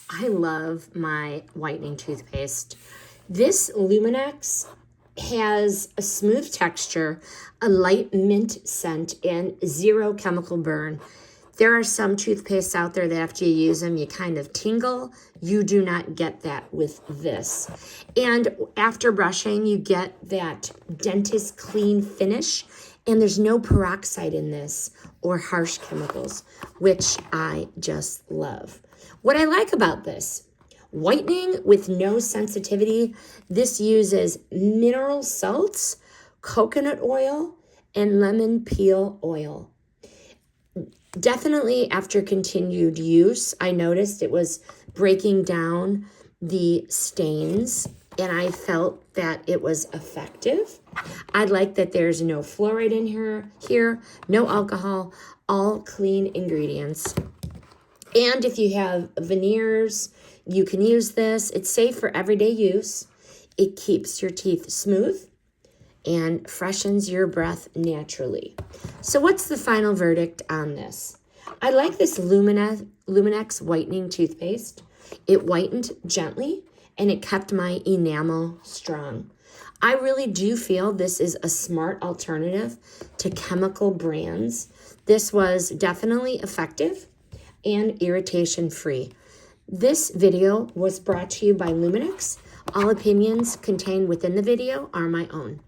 I love my whitening toothpaste. This Lumineux has a smooth texture, a light mint scent, and zero chemical burn. There are some toothpastes out there that after you use them, you kind of tingle. You do not get that with this. And after brushing, you get that dentist clean finish. And there's no peroxide in this or harsh chemicals, which I just love. What I like about this, whitening with no sensitivity. This uses mineral salts, coconut oil, and lemon peel oil. Definitely after continued use, I noticed it was breaking down the stains, and I felt that it was effective. I like that there's no fluoride in here, no alcohol, all clean ingredients. And if you have veneers, you can use this. It's safe for everyday use. It keeps your teeth smooth and freshens your breath naturally. So what's the final verdict on this? I like this Lumineux whitening toothpaste. It whitened gently and it kept my enamel strong. I really do feel this is a smart alternative to chemical brands. This was definitely effective and irritation-free. This video was brought to you by Lumineux. All opinions contained within the video are my own.